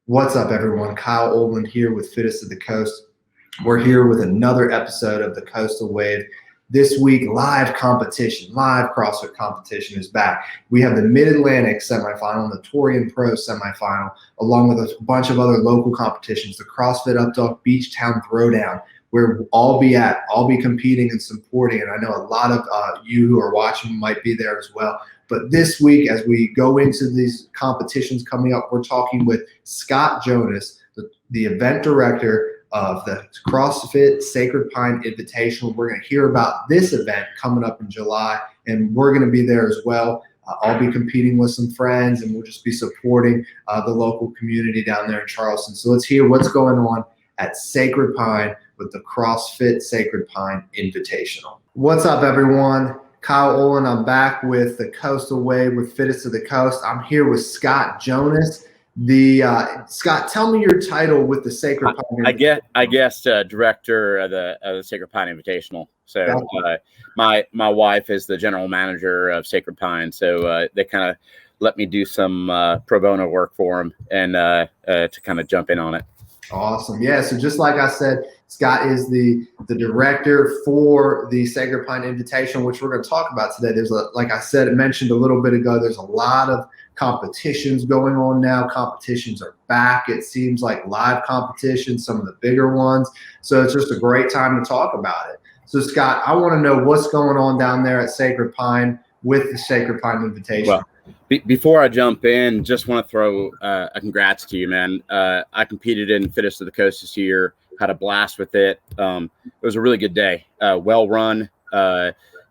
What's up, everyone? Kyle Oldland here with Fittest of the Coast. We're here with another episode of the Coastal Wave. This week, live CrossFit competition is back. We have the Mid-Atlantic semifinal and the Torian Pro semifinal, along with a bunch of other local competitions, the CrossFit Updog Beach Town Throwdown, where I'll be competing and supporting. And I know a lot of you who are watching might be there as well. But this week, as we go into these competitions coming up, we're talking with Scott Jonas, the event director of the CrossFit Sacred Pine Invitational. We're going to hear about this event coming up in July, and we're going to be there as well. I'll be competing with some friends, and we'll just be supporting the local community down there in Charleston. So let's hear what's going on at Sacred Pine with the CrossFit Sacred Pine Invitational. What's up, everyone? Kyle Olin, I'm back with the Coastal Wave with Fittest of the Coast. I'm here with Scott Jonas. Scott, tell me your title with the Sacred Pine. I guess director of the Sacred Pine Invitational. So my wife is the general manager of Sacred Pine. So they kind of let me do some pro bono work for them and to kind of jump in on it. Awesome. Yeah. So just like I said, Scott is the director for the Sacred Pine Invitational, which we're going to talk about today. Like I said, mentioned a little bit ago, there's a lot of competitions going on now. Competitions are back. It seems like live competitions, some of the bigger ones. So it's just a great time to talk about it. So Scott, I want to know what's going on down there at Sacred Pine with the Sacred Pine Invitational. Well, before I jump in, just want to throw a congrats to you, man. I competed in Fittest of the Coast this year, had a blast with it. It was a really good day, well run.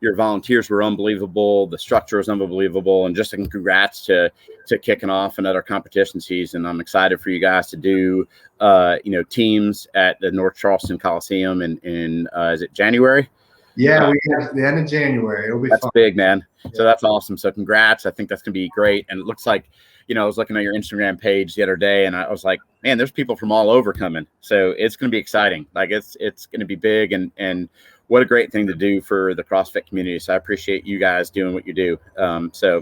Your volunteers were unbelievable. The structure was unbelievable. And just a congrats to kicking off another competition season. I'm excited for you guys to do, teams at the North Charleston Coliseum in is it January? Yeah, we have the end of January. It'll be that's fun. Big, man. Yeah. So that's awesome. So congrats. I think that's going to be great. And it looks like, I was looking at your Instagram page the other day and I was like, man, there's people from all over coming. So it's going to be exciting. Like it's going to be big and what a great thing to do for the CrossFit community. So I appreciate you guys doing what you do. So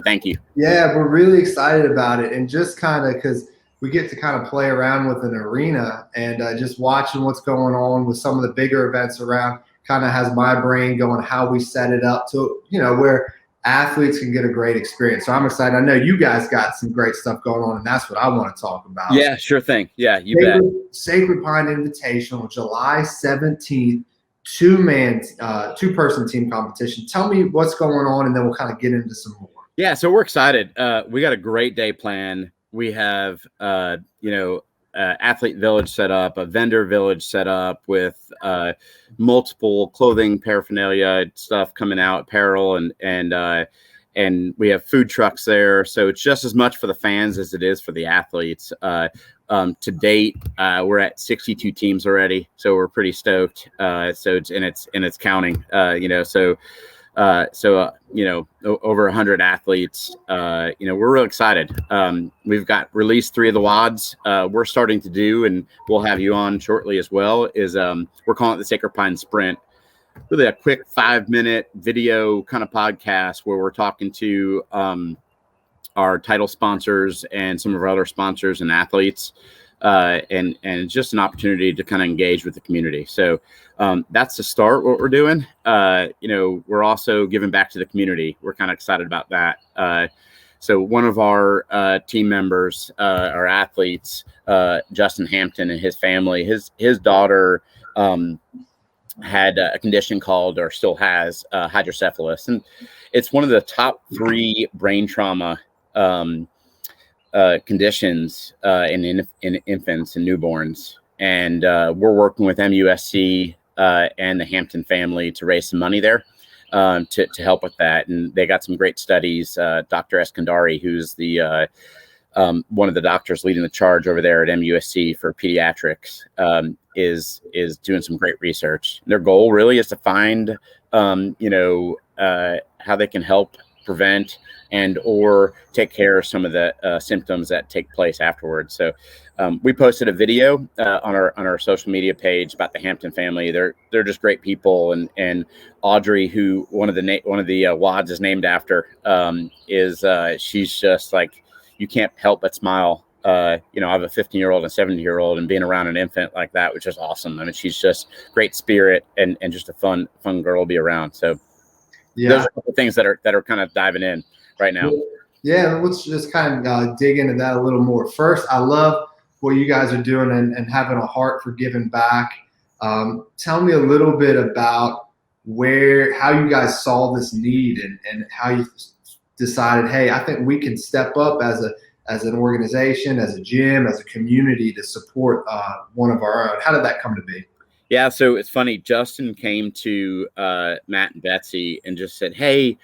thank you. Yeah, we're really excited about it. And just kind of because we get to kind of play around with an arena and just watching what's going on with some of the bigger events around kind of has my brain going how we set it up to, where athletes can get a great experience. So I'm excited. I know you guys got some great stuff going on, and that's what I want to talk about. Yeah, sure thing. Yeah, you bet. Sacred Pine Invitational, July 17th, two-person team competition. Tell me what's going on, and then we'll kind of get into some more. Yeah, so we're excited. We got a great day planned. We have, athlete village set up, a vendor village set up with multiple clothing paraphernalia stuff coming out, apparel, and we have food trucks there. So it's just as much for the fans as it is for the athletes. To date, we're at 62 teams already, so we're pretty stoked. So it's counting. Over 100 athletes, we're real excited. We've got released 3 of the WODs. We're starting to do, and we'll have you on shortly as well, is we're calling it the Sacred Pine Sprint. Really a quick 5-minute video kind of podcast where we're talking to our title sponsors and some of our other sponsors and athletes. And it's just an opportunity to kind of engage with the community. So that's the start, what we're doing. We're also giving back to the community. We're kind of excited about that. So one of our team members, our athletes, Justin Hampton and his family, his daughter had a condition called, or still has, hydrocephalus. And it's one of the top 3 brain trauma conditions in infants and newborns. And we're working with MUSC and the Hampton family to raise some money there to help with that. And they got some great studies. Dr. Eskandari, who's the one of the doctors leading the charge over there at MUSC for pediatrics, is doing some great research. Their goal really is to find, how they can help prevent and or take care of some of the symptoms that take place afterwards. So we posted a video on our social media page about the Hampton family. They're just great people, and Audrey, who one of the WODs is named after, she's just like, you can't help but smile. I have a 15-year-old and 70-year-old, and being around an infant like that was just awesome. I mean, she's just great spirit and just a fun girl to be around. So those are a couple of things that are kind of diving in right now. Yeah, let's just kind of dig into that a little more. First, I love what you guys are doing and having a heart for giving back. Tell me a little bit about how you guys saw this need and how you decided, hey, I think we can step up as an organization, as a gym, as a community to support one of our own. How did that come to be? Yeah, so it's funny. Justin came to Matt and Betsy and just said, hey,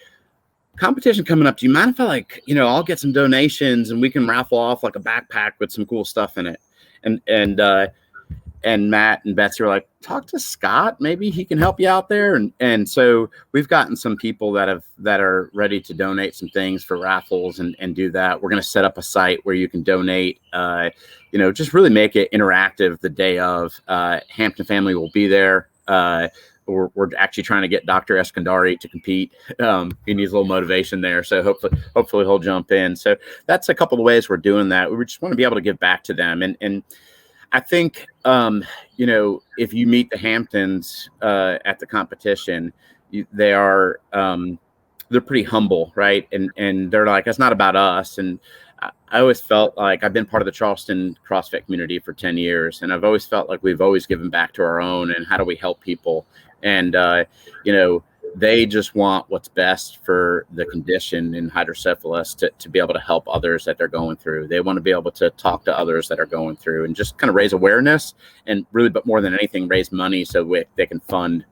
competition coming up. Do you mind if I I'll get some donations and we can raffle off like a backpack with some cool stuff in it? And Matt and Betsy were like, talk to Scott. Maybe he can help you out there. And so we've gotten some people that are ready to donate some things for raffles and do that. We're going to set up a site where you can donate, just really make it interactive the day of. Hampton family will be there. We're actually trying to get Dr. Eskandari to compete. He needs a little motivation there. So hopefully he'll jump in. So that's a couple of ways we're doing that. We just want to be able to give back to them. And I think, if you meet the Hamptons at the competition, they're pretty humble, right? And they're like, it's not about us. And I always felt like I've been part of the Charleston CrossFit community for 10 years. And I've always felt like we've always given back to our own and how do we help people? And, they just want what's best for the condition in hydrocephalus to be able to help others that they're going through. They want to be able to talk to others that are going through and just kind of raise awareness and really, but more than anything, raise money so they can fund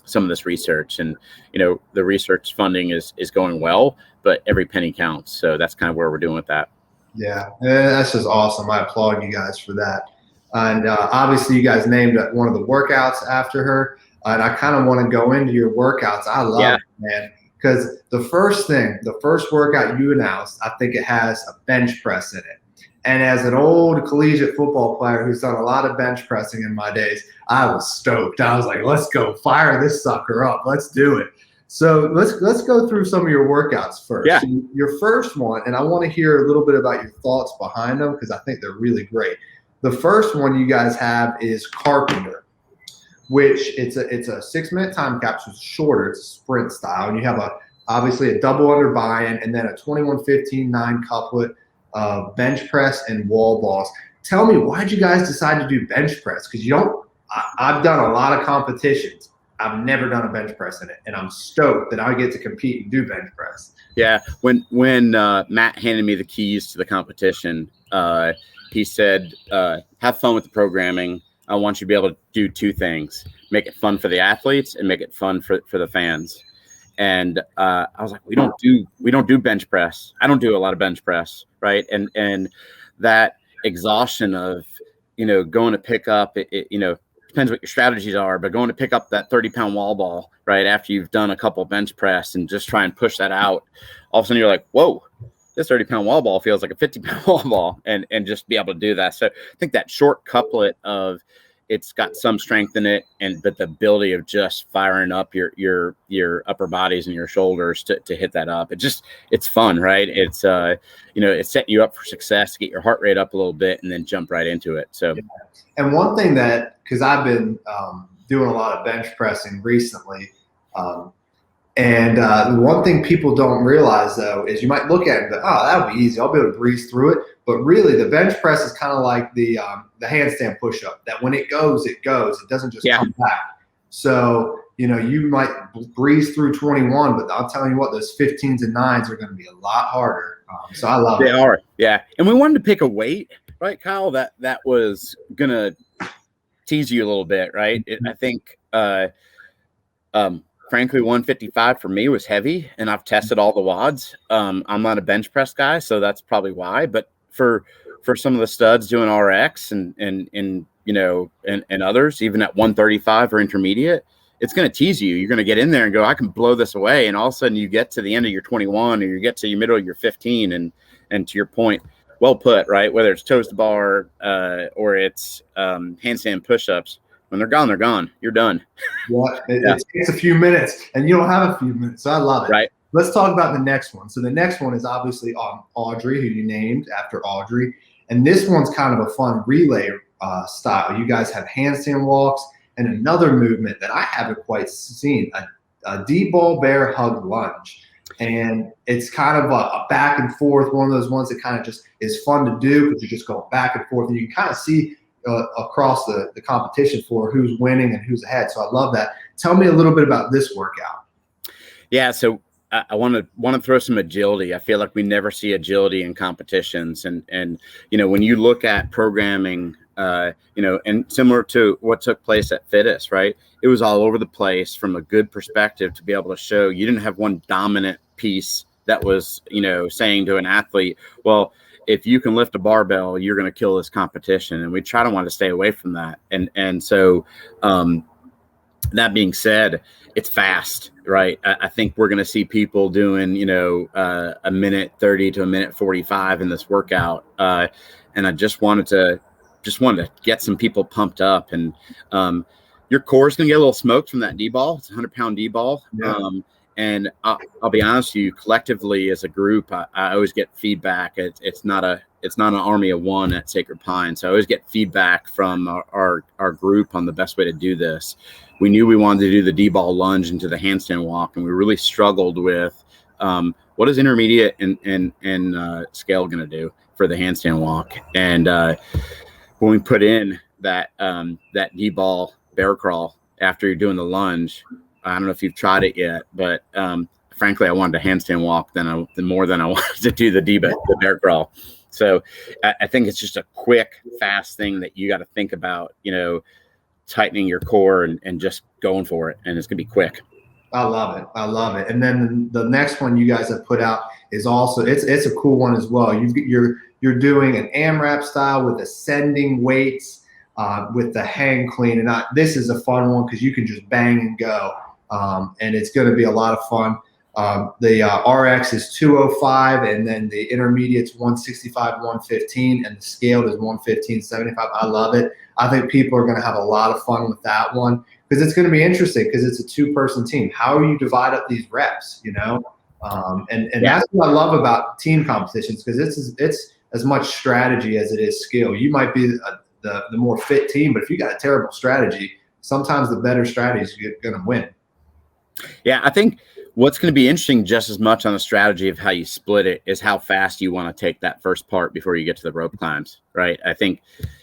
some of this research. And, the research funding is going well, but every penny counts. So that's kind of where we're doing with that. Yeah, that's just awesome. I applaud you guys for that. And obviously you guys named one of the workouts after her. And I kind of want to go into your workouts. I love it, man, because the first workout you announced, I think it has a bench press in it. And as an old collegiate football player who's done a lot of bench pressing in my days, I was stoked. I was like, let's go fire this sucker up. Let's do it. So let's go through some of your workouts first. Yeah. So your first one, and I want to hear a little bit about your thoughts behind them because I think they're really great. The first one you guys have is carpenter, which it's a 6-minute time capsule. It's shorter. It's a sprint style, and you have obviously a double under buy-in and then a 21-15 9-couplet bench press and wall balls. Tell me, why'd you guys decide to do bench press? Because I've done a lot of competitions. I've never done a bench press in it, and I'm stoked that I get to compete and do bench press. Yeah, when Matt handed me the keys to the competition, he said, have fun with the programming. I want you to be able to do two things: make it fun for the athletes and make it fun for the fans. And I was like, we don't do bench press. I don't do a lot of bench press, right? And that exhaustion of going to pick up depends what your strategies are, but going to pick up that 30-pound wall ball right after you've done a couple bench press and just try and push that out, all of a sudden you're like, whoa, this 30-pound wall ball feels like a 50-pound wall ball, and just be able to do that. So I think that short couplet of it's got some strength in it, but the ability of just firing up your upper bodies and your shoulders to hit that up. It's fun, right? It's it's setting you up for success to get your heart rate up a little bit and then jump right into it. So, and one thing because I've been doing a lot of bench pressing recently, and the one thing people don't realize though is you might look at it and go, oh, that'll be easy. I'll be able to breeze through it. But really, the bench press is kind of like the handstand push-up. That when it goes, it goes. It doesn't just come back. So you might breeze through 21, but I'll tell you what, those 15s and 9s are going to be a lot harder. So I love it. They are, yeah. And we wanted to pick a weight, right, Kyle? That was going to tease you a little bit, right? I think, frankly, 155 for me was heavy, and I've tested all the WODs. I'm not a bench press guy, so that's probably why. But for some of the studs doing RX and others, even at 135 or intermediate, it's going to tease you. You're going to get in there and go, I can blow this away. And all of a sudden you get to the end of your 21 or you get to your middle of your 15. And to your point, well put, right? Whether it's toes to bar or it's handstand push-ups, when they're gone, they're gone. You're done. Yeah, it takes a few minutes, and you don't have a few minutes. So I love it. Right. let's talk about the next one. So the next one is obviously Audrey, who you named after Audrey. And this one's kind of a fun relay style. You guys have handstand walks and another movement that I haven't quite seen, a D-ball bear hug lunge. And it's kind of a back and forth, one of those ones that kind of just is fun to do because you're just going back and forth. And you can kind of see across the competition floor who's winning and who's ahead. So I love that. Tell me a little bit about this workout. Yeah, so I want to throw some agility. I feel like we never see agility in competitions, and when you look at programming, and similar to what took place at Fittest, right? It was all over the place from a good perspective to be able to show you didn't have one dominant piece that was saying to an athlete, well, if you can lift a barbell, you're going to kill this competition, and we try to want to stay away from that, and so. That being said, it's fast, right? I think we're going to see people doing, a minute 30 to a minute 45 in this workout. And I just wanted to get some people pumped up. And your core is going to get a little smoked from that D-ball. It's a 100-pound D-ball. Yeah. And I'll be honest with you, collectively as a group, I always get feedback. It's not an army of one at Sacred Pine. So I always get feedback from our group on the best way to do this. We knew we wanted to do the D-ball lunge into the handstand walk, and we really struggled with what is intermediate and scale going to do for the handstand walk. And when we put in that D-ball bear crawl after you're doing the lunge, I don't know if you've tried it yet, but frankly, I wanted a handstand walk more than I wanted to do the bear crawl. So I think it's just a quick, fast thing that you got to think about, tightening your core and just going for it. And it's going to be quick. I love it. And then the next one you guys have put out is also, it's a cool one as well. You're doing an AMRAP style with ascending weights with the hang clean. And this is a fun one because you can just bang and go. And it's going to be a lot of fun. The RX is 205, and then the intermediate's 165, 115, and the scaled is 115, 75. I love it. I think people are going to have a lot of fun with that one because it's going to be interesting because it's a two-person team. How do you divide up these reps, And that's what I love about team competitions because it's as much strategy as it is skill. You might be the more fit team, but if you got a terrible strategy, sometimes the better strategies are going to win. Yeah, I think what's going to be interesting just as much on the strategy of how you split it is how fast you want to take that first part before you get to the rope climbs, right? I think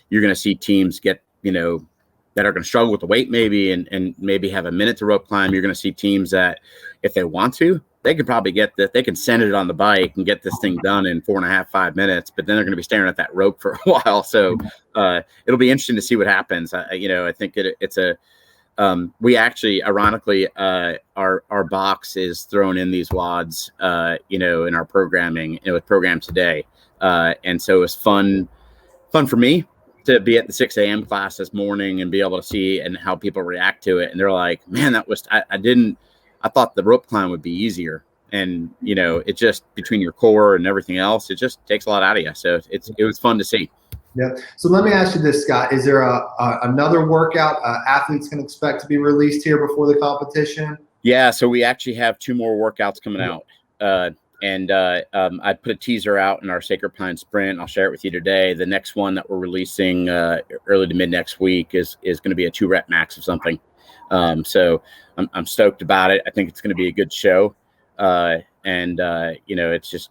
you're going to see teams get, that are going to struggle with the weight maybe and maybe have a minute to rope climb. You're going to see teams that if they want to, they can probably get that. They can send it on the bike and get this thing done in 4.5, 5 minutes, but then they're going to be staring at that rope for a while. So it'll be interesting to see what happens. I think it's a, we actually, ironically, our box is thrown in these WODs, in our programming, with Program Today. And so it was fun for me to be at the 6 a.m. class this morning and be able to see and how people react to it. And they're like, man, I thought the rope climb would be easier. And, it just between your core and everything else, it just takes a lot out of you. So it was fun to see. Yeah. So let me ask you this, Scott. Is there another workout athletes can expect to be released here before the competition? Yeah. So we actually have 2 more workouts coming out. I put a teaser out in our Sacred Pine Sprint. I'll share it with you today. The next one that we're releasing early to mid next week is going to be a 2-rep max of something. So I'm stoked about it. I think it's going to be a good show. It's just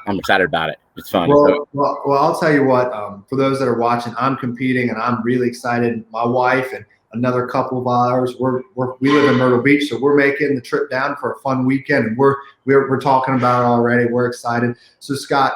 I'm excited about it. It's fun. Well, I'll tell you what, for those that are watching, I'm competing and I'm really excited. My wife and another couple of ours, we live in Myrtle Beach, so we're making the trip down for a fun weekend, and we're talking about it already. We're excited. So Scott,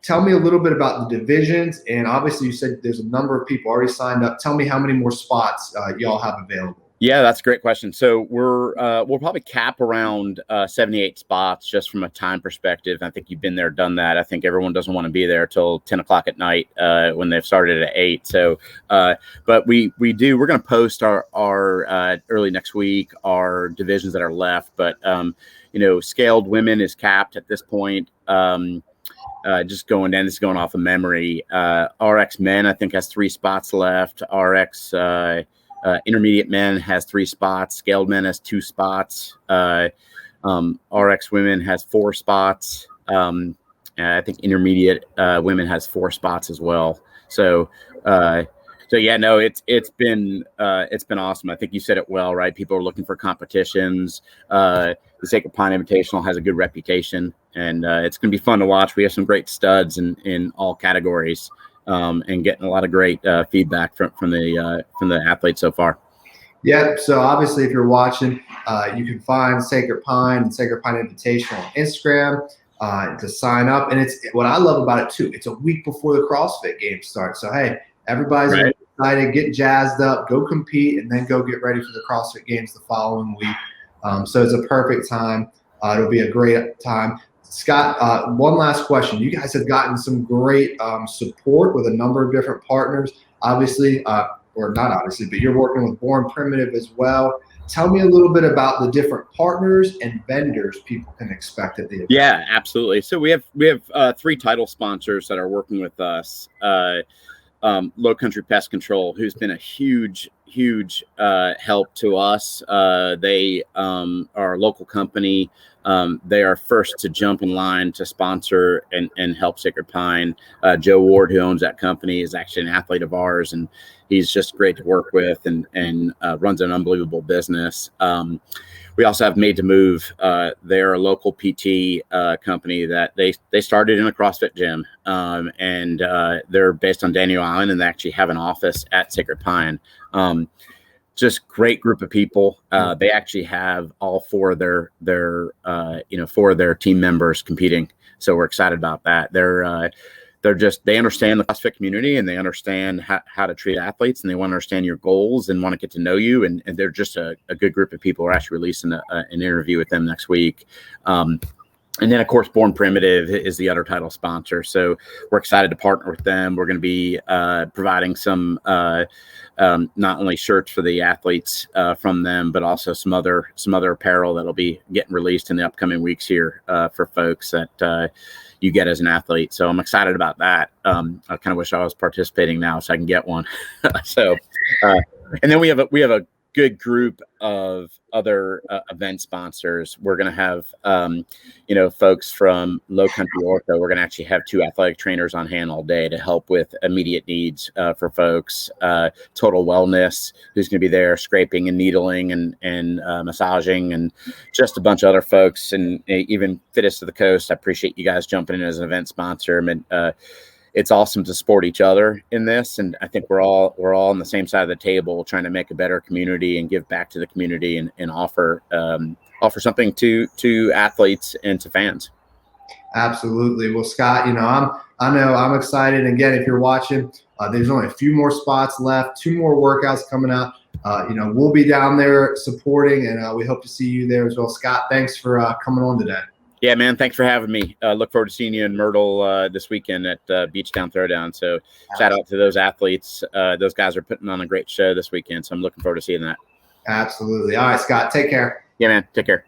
tell me a little bit about the divisions, and obviously you said there's a number of people already signed up. Tell me how many more spots y'all have available. Yeah, that's a great question. So we'll probably cap around 78 spots just from a time perspective. I think you've been there, done that. I think everyone doesn't want to be there till 10 o'clock at night when they've started at 8. So, but we're going to post our early next week, our divisions that are left. But, scaled women is capped at this point. Just going down, this is going off of memory. RX men, I think, has 3 spots left. RX intermediate men has 3 spots. Scaled men has 2 spots. RX women has 4 spots. I think intermediate women has 4 spots as well. So yeah, no, it's been awesome. I think you said it well, right? People are looking for competitions. The Sacred Pine Invitational has a good reputation, and it's going to be fun to watch. We have some great studs in all categories, and getting a lot of great feedback from the athletes so far. Yeah, so obviously if you're watching, you can find Sacred Pine and Sacred Pine Invitational on Instagram to sign up. And it's what I love about it too. It's a week before the CrossFit Games start. So hey, everybody's Right. excited, get jazzed up, go compete, and then go get ready for the CrossFit Games the following week. So it's a perfect time. It'll be a great time. Scott, one last question. You guys have gotten some great support with a number of different partners, obviously, or not obviously, but you're working with Born Primitive as well. Tell me a little bit about the different partners and vendors people can expect at the event. Yeah, absolutely. So we have 3 title sponsors that are working with us. Low Country Pest Control, who's been a huge help to us. They are a local company. They are first to jump in line to sponsor and help Sacred Pine. Joe Ward, who owns that company, is actually an athlete of ours, and he's just great to work with and runs an unbelievable business. We also have Made to Move. They're a local PT company that they started in a CrossFit gym, and they're based on Daniel Island, and they actually have an office at Sacred Pine. Just great group of people. They actually have all 4 of their 4 of their team members competing, so we're excited about that. They understand the CrossFit community, and they understand how to treat athletes, and they want to understand your goals and want to get to know you. And they're just a good group of people. We're actually releasing an interview with them next week. And then, of course, Born Primitive is the other title sponsor. So we're excited to partner with them. We're going to be providing some not only shirts for the athletes from them, but also some other apparel that'll be getting released in the upcoming weeks here for folks that you get as an athlete. So I'm excited about that. I kind of wish I was participating now so I can get one. So, and then we have a good group of other event sponsors. We're going to have, folks from Low Country Ortho. We're going to actually have 2 athletic trainers on hand all day to help with immediate needs for folks. Total Wellness, who's going to be there scraping and needling and massaging, and just a bunch of other folks, and even Fittest of the Coast. I appreciate you guys jumping in as an event sponsor. I mean, it's awesome to support each other in this, and I think we're all on the same side of the table, trying to make a better community and give back to the community and offer something to athletes and to fans. Absolutely. Well, Scott, I'm excited. Again, if you're watching, there's only a few more spots left, 2 more workouts coming out. We'll be down there supporting, and we hope to see you there as well. Scott, thanks for coming on today. Yeah, man. Thanks for having me. Look forward to seeing you in Myrtle this weekend at Beachtown Throwdown. So shout out to those athletes. Those guys are putting on a great show this weekend. So I'm looking forward to seeing that. Absolutely. All right, Scott, take care. Yeah, man. Take care.